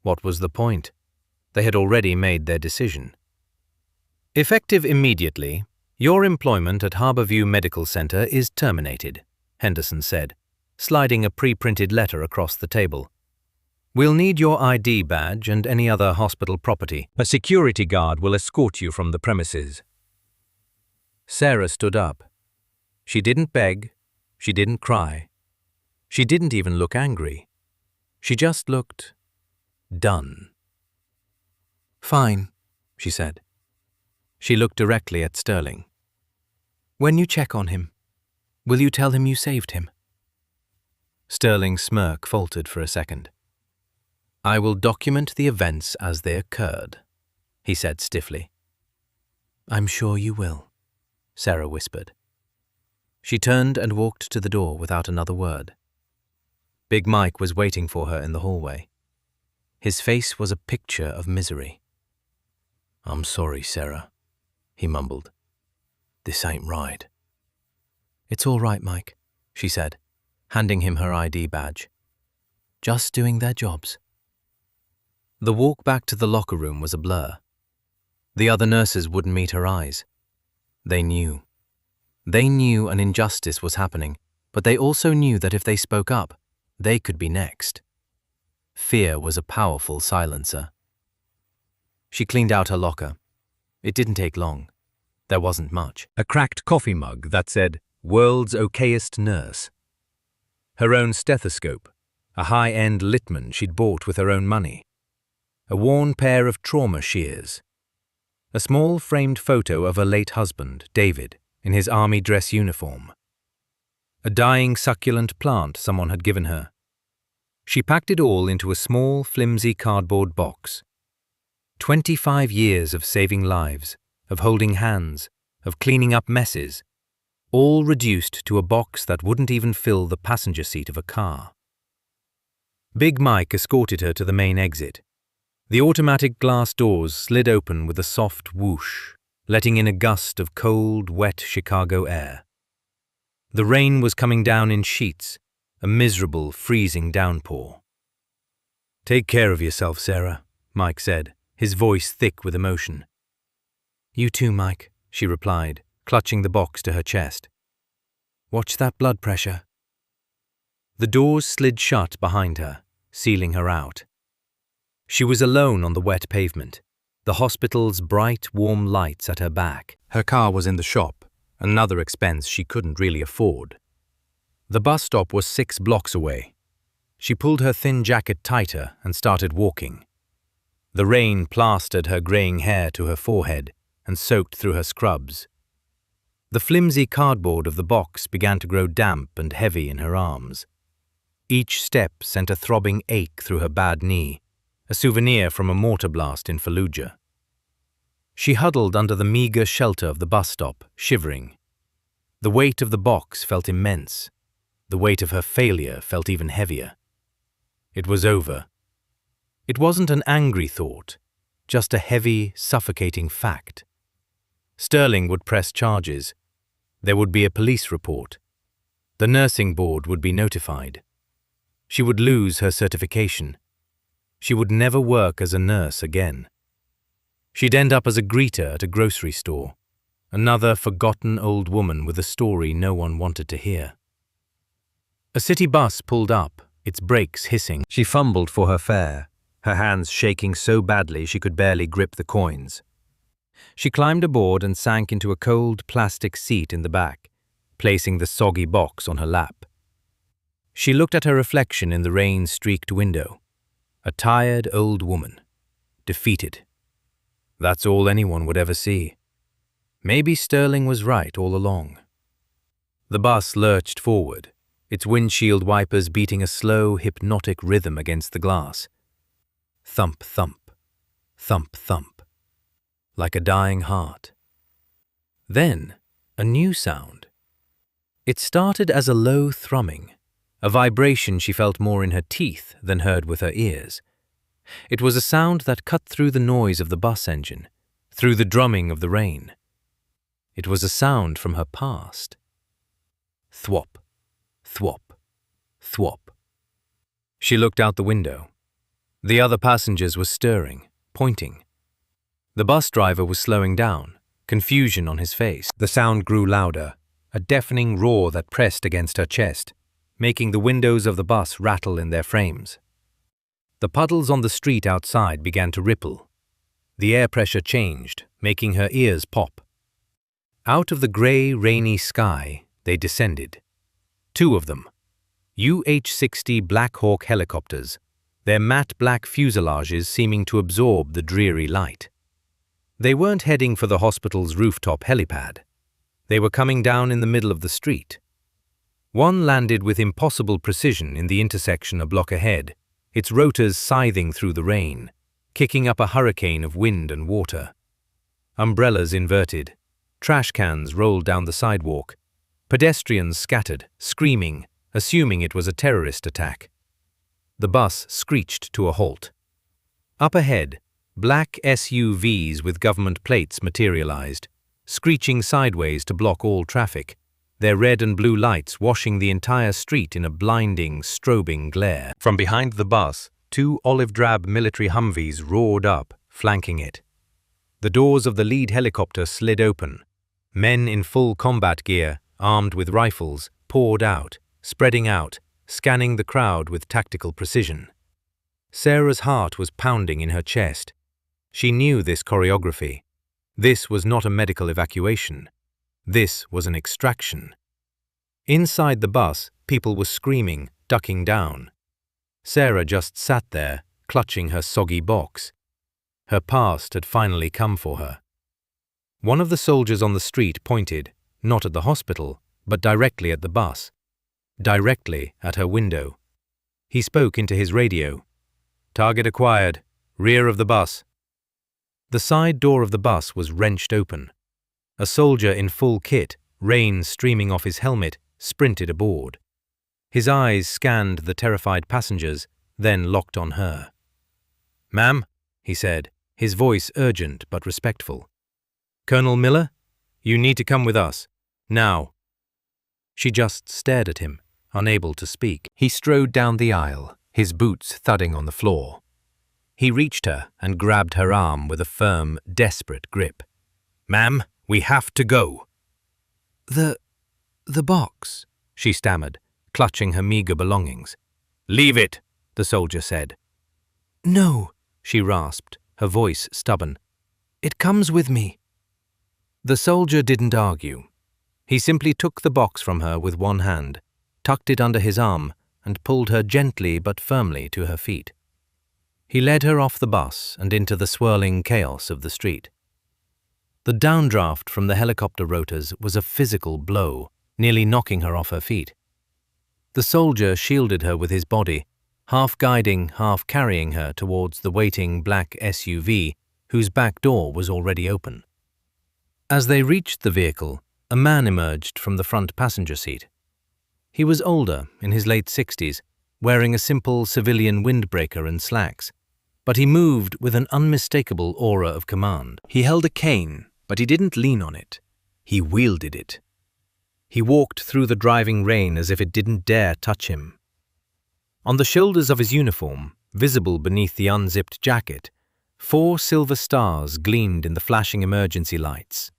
What was the point? They had already made their decision. Effective immediately, Your employment at Harborview Medical Center is terminated, Henderson said, sliding a pre-printed letter across the table. We'll need your ID badge and any other hospital property. A security guard will escort you from the premises. Sarah stood up. She didn't beg. She didn't cry. She didn't even look angry. She just looked done. Fine, she said. She looked directly at Sterling. When you check on him, will you tell him you saved him? Sterling's smirk faltered for a second. I will document the events as they occurred, he said stiffly. I'm sure you will, Sarah whispered. She turned and walked to the door without another word. Big Mike was waiting for her in the hallway. His face was a picture of misery. I'm sorry, Sarah, he mumbled. This ain't right. It's all right, Mike, she said, handing him her ID badge. Just doing their jobs. The walk back to the locker room was a blur. The other nurses wouldn't meet her eyes. They knew. They knew an injustice was happening, but they also knew that if they spoke up, they could be next. Fear was a powerful silencer. She cleaned out her locker. It didn't take long. There wasn't much. A cracked coffee mug that said, World's Okayest Nurse. Her own stethoscope, a high-end Littmann she'd bought with her own money. A worn pair of trauma shears. A small framed photo of her late husband, David, in his army dress uniform. A dying succulent plant someone had given her. She packed it all into a small, flimsy cardboard box. 25 years of saving lives, of holding hands, of cleaning up messes, all reduced to a box that wouldn't even fill the passenger seat of a car. Big Mike escorted her to the main exit. The automatic glass doors slid open with a soft whoosh, letting in a gust of cold, wet Chicago air. The rain was coming down in sheets, a miserable, freezing downpour. Take care of yourself, Sarah, Mike said, his voice thick with emotion. You too, Mike, she replied, clutching the box to her chest. Watch that blood pressure. The doors slid shut behind her, sealing her out. She was alone on the wet pavement, the hospital's bright, warm lights at her back. Her car was in the shop, another expense she couldn't really afford. The bus stop was 6 blocks away. She pulled her thin jacket tighter and started walking. The rain plastered her graying hair to her forehead and soaked through her scrubs. The flimsy cardboard of the box began to grow damp and heavy in her arms. Each step sent a throbbing ache through her bad knee, a souvenir from a mortar blast in Fallujah. She huddled under the meager shelter of the bus stop, shivering. The weight of the box felt immense. The weight of her failure felt even heavier. It was over. It wasn't an angry thought, just a heavy, suffocating fact. Sterling would press charges. There would be a police report. The nursing board would be notified. She would lose her certification. She would never work as a nurse again. She'd end up as a greeter at a grocery store, another forgotten old woman with a story no one wanted to hear. A city bus pulled up, its brakes hissing. She fumbled for her fare, her hands shaking so badly she could barely grip the coins. She climbed aboard and sank into a cold plastic seat in the back, placing the soggy box on her lap. She looked at her reflection in the rain-streaked window. A tired old woman, defeated. That's all anyone would ever see. Maybe Sterling was right all along. The bus lurched forward, its windshield wipers beating a slow, hypnotic rhythm against the glass. Thump, thump, thump, thump, like a dying heart. Then, a new sound. It started as a low thrumming, a vibration she felt more in her teeth than heard with her ears. It was a sound that cut through the noise of the bus engine, through the drumming of the rain. It was a sound from her past. Thwop, thwop, thwop. She looked out the window. The other passengers were stirring, pointing. The bus driver was slowing down, confusion on his face. The sound grew louder, a deafening roar that pressed against her chest, making the windows of the bus rattle in their frames. The puddles on the street outside began to ripple. The air pressure changed, making her ears pop. Out of the grey, rainy sky, they descended. 2 of them. UH-60 Black Hawk helicopters, their matte black fuselages seeming to absorb the dreary light. They weren't heading for the hospital's rooftop helipad. They were coming down in the middle of the street. One landed with impossible precision in the intersection a block ahead, its rotors scything through the rain, kicking up a hurricane of wind and water. Umbrellas inverted, trash cans rolled down the sidewalk, pedestrians scattered, screaming, assuming it was a terrorist attack. The bus screeched to a halt. Up ahead, black SUVs with government plates materialized, screeching sideways to block all traffic, their red and blue lights washing the entire street in a blinding, strobing glare. From behind the bus, 2 olive-drab military Humvees roared up, flanking it. The doors of the lead helicopter slid open. Men in full combat gear, armed with rifles, poured out, spreading out, scanning the crowd with tactical precision. Sarah's heart was pounding in her chest. She knew this choreography. This was not a medical evacuation. This was an extraction. Inside the bus, people were screaming, ducking down. Sarah just sat there, clutching her soggy box. Her past had finally come for her. One of the soldiers on the street pointed, not at the hospital, but directly at the bus. Directly at her window. He spoke into his radio. "Target acquired. Rear of the bus." The side door of the bus was wrenched open. A soldier in full kit, rain streaming off his helmet, sprinted aboard. His eyes scanned the terrified passengers, then locked on her. "Ma'am," he said, his voice urgent but respectful. "Colonel Miller, you need to come with us. Now." She just stared at him, unable to speak. He strode down the aisle, his boots thudding on the floor. He reached her and grabbed her arm with a firm, desperate grip. "Ma'am, we have to go." The box," she stammered, clutching her meager belongings. "Leave it," the soldier said. "No," she rasped, her voice stubborn. "It comes with me." The soldier didn't argue. He simply took the box from her with one hand, tucked it under his arm, and pulled her gently but firmly to her feet. He led her off the bus and into the swirling chaos of the street. The downdraft from the helicopter rotors was a physical blow, nearly knocking her off her feet. The soldier shielded her with his body, half guiding, half carrying her towards the waiting black SUV, whose back door was already open. As they reached the vehicle, a man emerged from the front passenger seat. He was older, in his late 60s, wearing a simple civilian windbreaker and slacks, but he moved with an unmistakable aura of command. He held a cane, but he didn't lean on it. He wielded it. He walked through the driving rain as if it didn't dare touch him. On the shoulders of his uniform, visible beneath the unzipped jacket, 4 silver stars gleamed in the flashing emergency lights.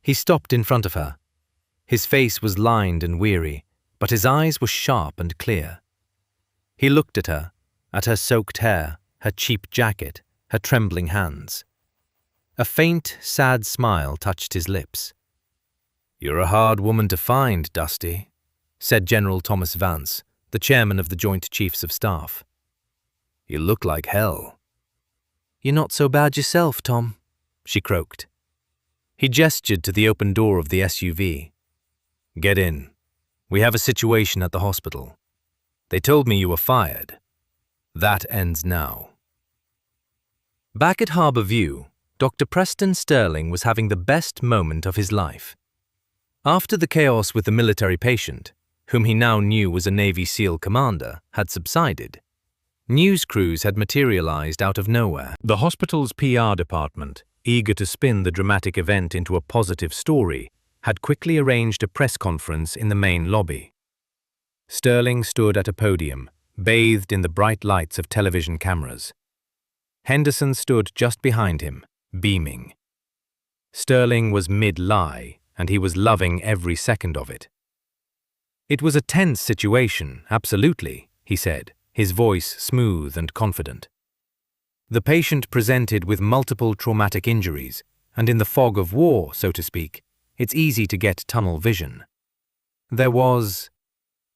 He stopped in front of her. His face was lined and weary, but his eyes were sharp and clear. He looked at her soaked hair, her cheap jacket, her trembling hands. A faint, sad smile touched his lips. "You're a hard woman to find, Dusty," said General Thomas Vance, the chairman of the Joint Chiefs of Staff. "You look like hell." "You're not so bad yourself, Tom," she croaked. He gestured to the open door of the SUV. "Get in. We have a situation at the hospital. They told me you were fired. That ends now." Back at Harbour View, Dr. Preston Sterling was having the best moment of his life. After the chaos with the military patient, whom he now knew was a Navy SEAL commander, had subsided, news crews had materialized out of nowhere. The hospital's PR department, eager to spin the dramatic event into a positive story, had quickly arranged a press conference in the main lobby. Sterling stood at a podium, bathed in the bright lights of television cameras. Henderson stood just behind him, beaming. Sterling was mid-lie, and he was loving every second of it. "It was a tense situation, absolutely," he said, his voice smooth and confident. "The patient presented with multiple traumatic injuries, and in the fog of war, so to speak, it's easy to get tunnel vision. There was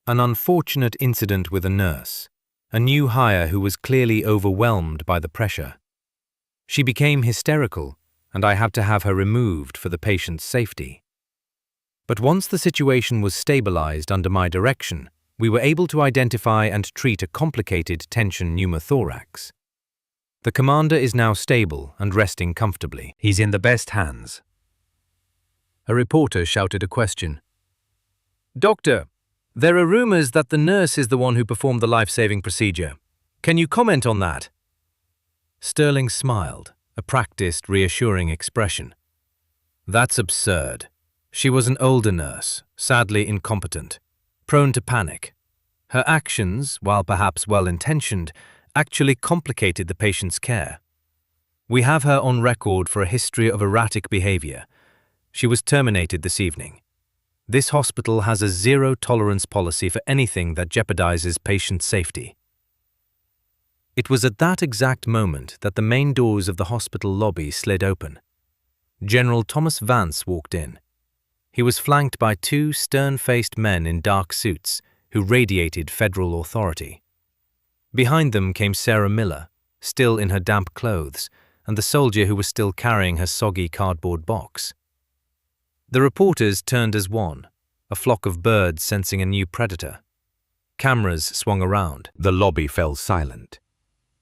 an unfortunate incident with a nurse, a new hire who was clearly overwhelmed by the pressure. She became hysterical, and I had to have her removed for the patient's safety. But once the situation was stabilized under my direction, we were able to identify and treat a complicated tension pneumothorax. The commander is now stable and resting comfortably. He's in the best hands." A reporter shouted a question. "Doctor, there are rumors that the nurse is the one who performed the life-saving procedure. Can you comment on that?" Sterling smiled, a practiced, reassuring expression. "That's absurd. She was an older nurse, sadly incompetent, prone to panic. Her actions, while perhaps well-intentioned, actually complicated the patient's care. We have her on record for a history of erratic behavior. She was terminated this evening. This hospital has a zero-tolerance policy for anything that jeopardizes patient safety." It was at that exact moment that the main doors of the hospital lobby slid open. General Thomas Vance walked in. He was flanked by two stern-faced men in dark suits who radiated federal authority. Behind them came Sarah Miller, still in her damp clothes, and the soldier who was still carrying her soggy cardboard box. The reporters turned as one, a flock of birds sensing a new predator. Cameras swung around. The lobby fell silent.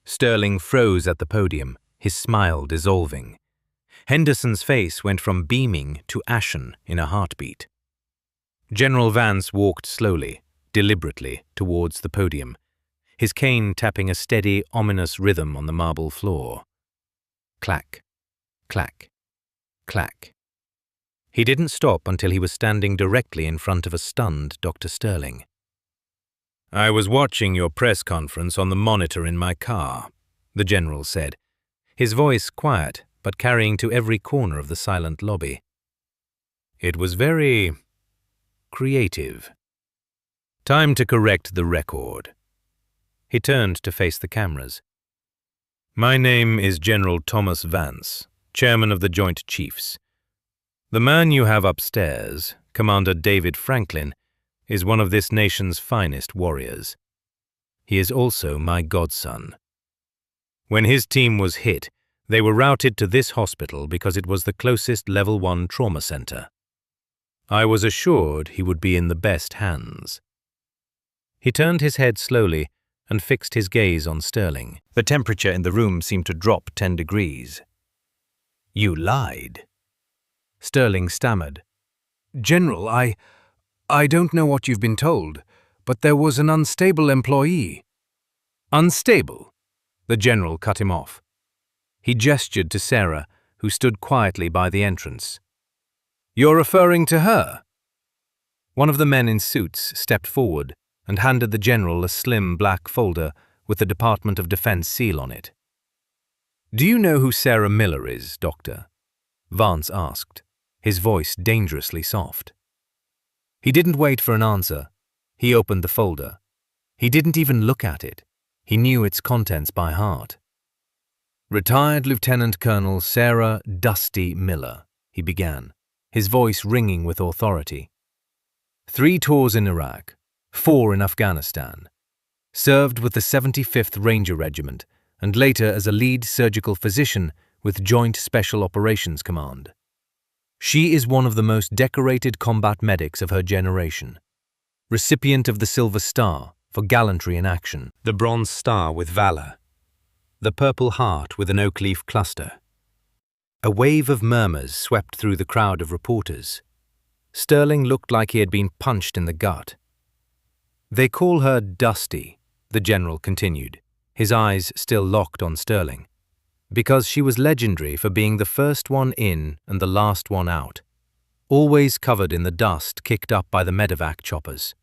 Sterling froze at the podium, his smile dissolving. Henderson's face went from beaming to ashen in a heartbeat. General Vance walked slowly, deliberately, towards the podium, his cane tapping a steady, ominous rhythm on the marble floor. Clack, clack, clack. He didn't stop until he was standing directly in front of a stunned Dr. Sterling. "I was watching your press conference on the monitor in my car," the general said, his voice quiet but carrying to every corner of the silent lobby. "It was very creative. Time to correct the record." He turned to face the cameras. "My name is General Thomas Vance, Chairman of the Joint Chiefs. The man you have upstairs, Commander David Franklin, is one of this nation's finest warriors. He is also my godson. When his team was hit, they were routed to this hospital because it was the closest Level 1 trauma center. I was assured he would be in the best hands." He turned his head slowly and fixed his gaze on Sterling. The temperature in the room seemed to drop 10 degrees. "You lied." Sterling stammered. "General, I don't know what you've been told, but there was an unstable employee." "Unstable?" The general cut him off. He gestured to Sarah, who stood quietly by the entrance. "You're referring to her?" One of the men in suits stepped forward and handed the general a slim black folder with the Department of Defense seal on it. "Do you know who Sarah Miller is, Doctor?" Vance asked, his voice dangerously soft. He didn't wait for an answer. He opened the folder. He didn't even look at it. He knew its contents by heart. "Retired Lieutenant Colonel Sarah Dusty Miller," he began, his voice ringing with authority. 3 tours in Iraq, 4 in Afghanistan. Served with the 75th Ranger Regiment, and later as a lead surgical physician with Joint Special Operations Command. She is one of the most decorated combat medics of her generation. Recipient of the Silver Star for gallantry in action, the Bronze Star with valor, the Purple Heart with an oak leaf cluster. A wave of murmurs swept through the crowd of reporters. Sterling looked like he had been punched in the gut. "They call her Dusty," the general continued, his eyes still locked on Sterling, "because she was legendary for being the first one in and the last one out, always covered in the dust kicked up by the medevac choppers.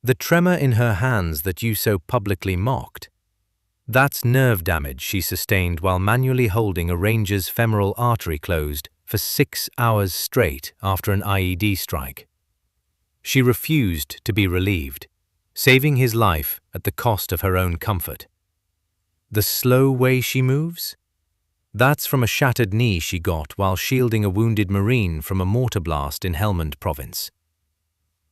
The tremor in her hands that you so publicly mocked, that's nerve damage she sustained while manually holding a ranger's femoral artery closed for 6 hours straight after an IED strike. She refused to be relieved, saving his life at the cost of her own comfort. The slow way she moves? That's from a shattered knee she got while shielding a wounded Marine from a mortar blast in Helmand province.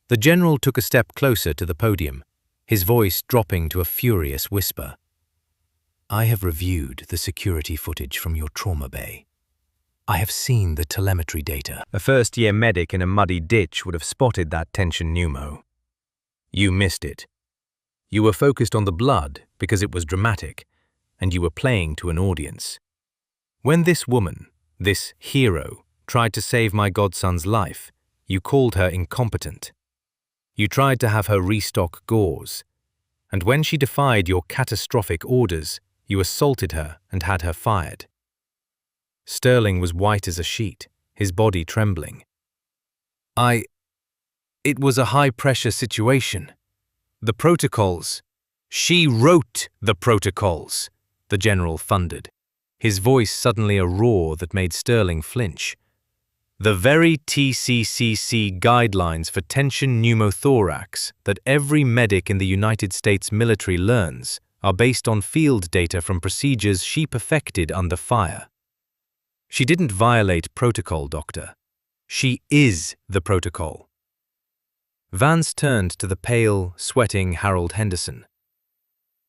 The general took a step closer to the podium, his voice dropping to a furious whisper. I have reviewed the security footage from your trauma bay. I have seen the telemetry data. A first-year medic in a muddy ditch would have spotted that tension pneumo. You missed it. You were focused on the blood because it was dramatic, and you were playing to an audience. When this woman, this hero, tried to save my godson's life, you called her incompetent. You tried to have her restock gauze, and when she defied your catastrophic orders, you assaulted her and had her fired. Sterling was white as a sheet, his body trembling. It was a high-pressure situation. The protocols. She wrote the protocols, the general thundered, his voice suddenly a roar that made Sterling flinch. The very TCCC guidelines for tension pneumothorax that every medic in the United States military learns are based on field data from procedures she perfected under fire. She didn't violate protocol, Doctor. She is the protocol. Vance turned to the pale, sweating Harold Henderson.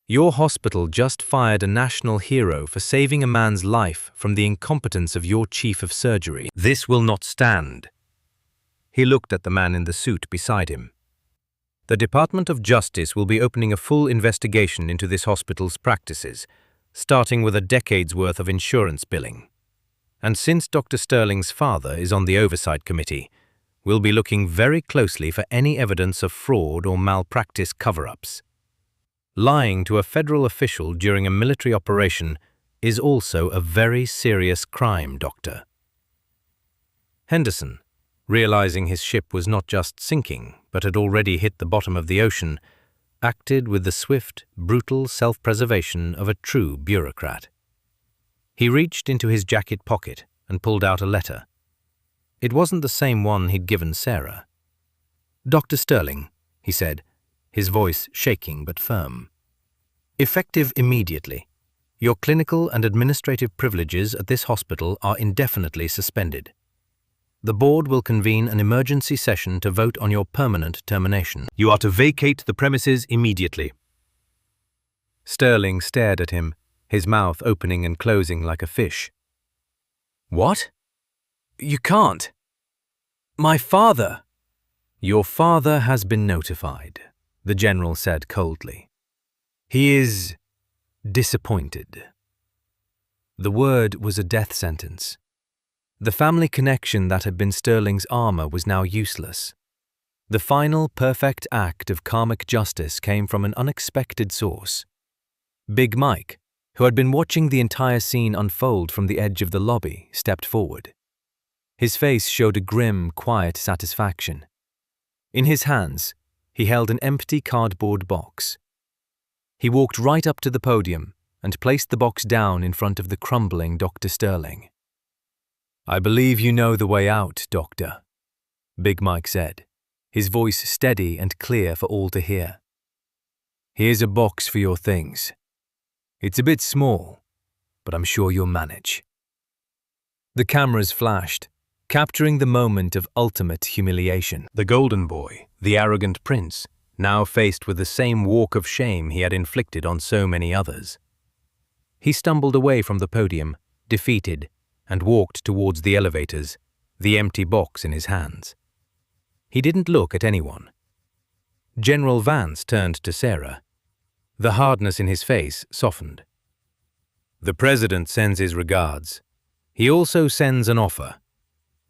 Your hospital just fired a national hero for saving a man's life from the incompetence of your chief of surgery. This will not stand. He looked at the man in the suit beside him. The Department of Justice will be opening a full investigation into this hospital's practices, starting with a decade's worth of insurance billing. And since Dr. Sterling's father is on the oversight committee, we'll be looking very closely for any evidence of fraud or malpractice cover-ups. Lying to a federal official during a military operation is also a very serious crime, Doctor. Henderson, realizing his ship was not just sinking, but had already hit the bottom of the ocean, acted with the swift, brutal self-preservation of a true bureaucrat. He reached into his jacket pocket and pulled out a letter. It wasn't the same one he'd given Sarah. Dr. Sterling, he said, his voice shaking but firm. Effective immediately. Your clinical and administrative privileges at this hospital are indefinitely suspended. The board will convene an emergency session to vote on your permanent termination. You are to vacate the premises immediately. Sterling stared at him, his mouth opening and closing like a fish. What? You can't. My father. Your father has been notified, the general said coldly. He is disappointed. The word was a death sentence. The family connection that had been Sterling's armor was now useless. The final perfect act of karmic justice came from an unexpected source. Big Mike, who had been watching the entire scene unfold from the edge of the lobby, stepped forward. His face showed a grim, quiet satisfaction. In his hands, he held an empty cardboard box. He walked right up to the podium and placed the box down in front of the crumbling Dr. Sterling. I believe you know the way out, Doctor, Big Mike said, his voice steady and clear for all to hear. Here's a box for your things. It's a bit small, but I'm sure you'll manage. The cameras flashed, capturing the moment of ultimate humiliation. The golden boy, the arrogant prince, now faced with the same walk of shame he had inflicted on so many others. He stumbled away from the podium, defeated, and walked towards the elevators, the empty box in his hands. He didn't look at anyone. General Vance turned to Sarah. The hardness in his face softened. The president sends his regards. He also sends an offer.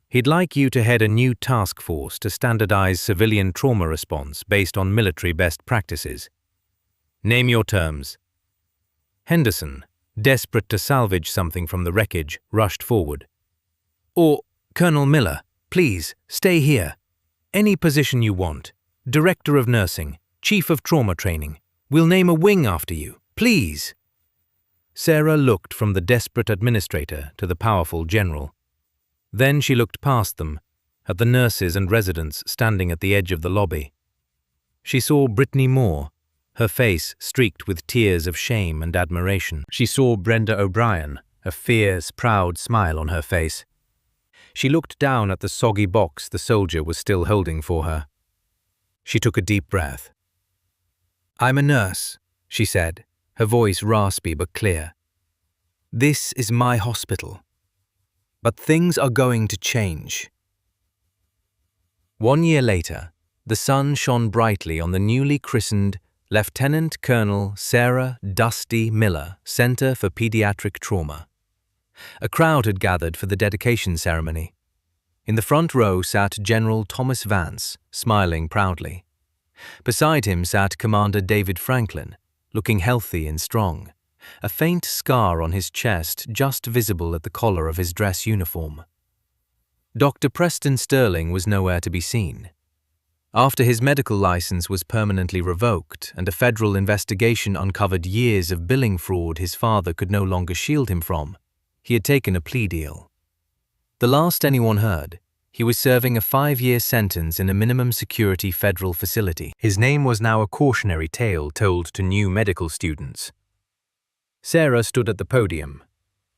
He'd like you to head a new task force to standardize civilian trauma response based on military best practices. Name your terms. Henderson, desperate to salvage something from the wreckage, rushed forward. Or, Colonel Miller, please, stay here. Any position you want. Director of Nursing, Chief of Trauma Training. We'll name a wing after you. Please. Sarah looked from the desperate administrator to the powerful general. Then she looked past them, at the nurses and residents standing at the edge of the lobby. She saw Brittany Moore, her face streaked with tears of shame and admiration. She saw Brenda O'Brien, a fierce, proud smile on her face. She looked down at the soggy box the soldier was still holding for her. She took a deep breath. "I'm a nurse," she said, her voice raspy but clear. "This is my hospital. But things are going to change." 1 year later, the sun shone brightly on the newly christened Lieutenant Colonel Sarah "Dusty" Miller Center for Pediatric Trauma. A crowd had gathered for the dedication ceremony. In the front row sat General Thomas Vance, smiling proudly. Beside him sat Commander David Franklin, looking healthy and strong, a faint scar on his chest just visible at the collar of his dress uniform. Dr. Preston Sterling was nowhere to be seen. After his medical license was permanently revoked and a federal investigation uncovered years of billing fraud his father could no longer shield him from, he had taken a plea deal. The last anyone heard, he was serving a 5-year sentence in a minimum security federal facility. His name was now a cautionary tale told to new medical students. Sarah stood at the podium.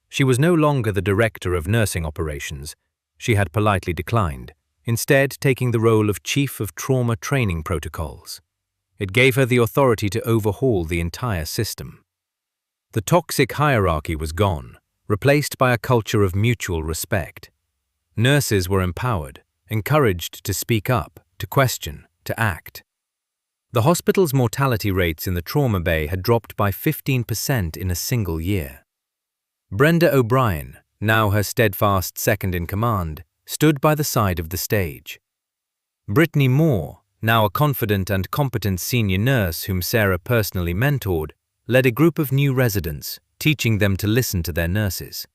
She was no longer the director of nursing operations. She had politely declined, instead taking the role of chief of trauma training protocols. It gave her the authority to overhaul the entire system. The toxic hierarchy was gone, replaced by a culture of mutual respect. Nurses were empowered, encouraged to speak up, to question, to act. The hospital's mortality rates in the trauma bay had dropped by 15% in a single year. Brenda O'Brien, now her steadfast second-in-command, stood by the side of the stage. Brittany Moore, now a confident and competent senior nurse whom Sarah personally mentored, led a group of new residents, teaching them to listen to their nurses.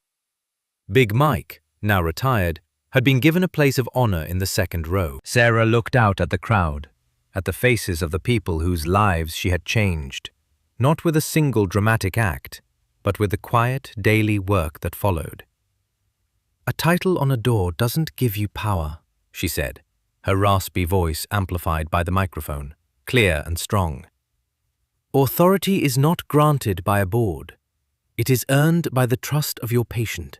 Big Mike, now retired, had been given a place of honor in the second row. Sarah looked out at the crowd, at the faces of the people whose lives she had changed, not with a single dramatic act, but with the quiet, daily work that followed. "A title on a door doesn't give you power," she said, her raspy voice amplified by the microphone, clear and strong. "Authority is not granted by a board. It is earned by the trust of your patient.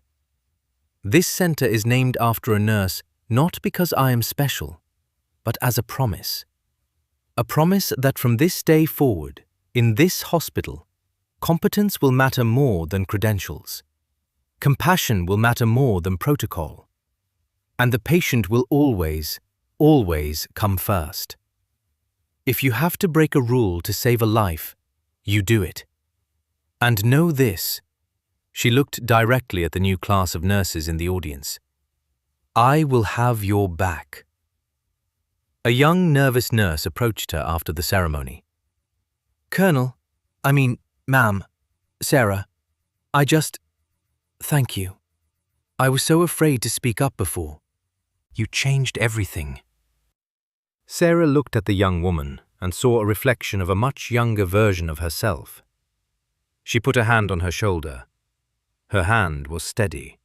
This center is named after a nurse not because I am special, but as a promise. A promise that from this day forward, in this hospital, competence will matter more than credentials. Compassion will matter more than protocol. And the patient will always, always come first. If you have to break a rule to save a life, you do it. And know this," she looked directly at the new class of nurses in the audience, "I will have your back." A young, nervous nurse approached her after the ceremony. Ma'am, Sarah, thank you. I was so afraid to speak up before. You changed everything." Sarah looked at the young woman and saw a reflection of a much younger version of herself. She put a hand on her shoulder. Her hand was steady.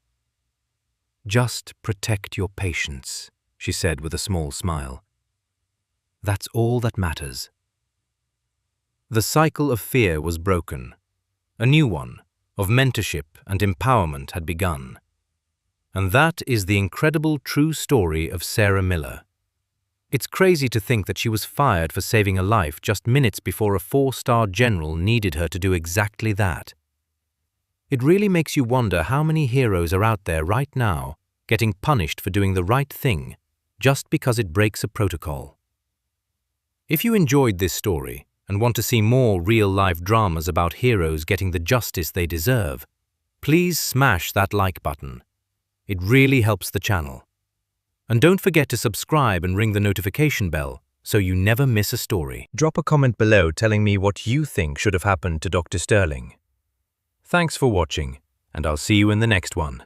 "Just protect your patients," she said with a small smile. "That's all that matters." The cycle of fear was broken. A new one, of mentorship and empowerment, had begun. And that is the incredible true story of Sarah Miller. It's crazy to think that she was fired for saving a life just minutes before a 4-star general needed her to do exactly that. It really makes you wonder how many heroes are out there right now getting punished for doing the right thing just because it breaks a protocol. If you enjoyed this story and want to see more real-life dramas about heroes getting the justice they deserve, please smash that like button. It really helps the channel. And don't forget to subscribe and ring the notification bell so you never miss a story. Drop a comment below telling me what you think should have happened to Dr. Sterling. Thanks for watching, and I'll see you in the next one.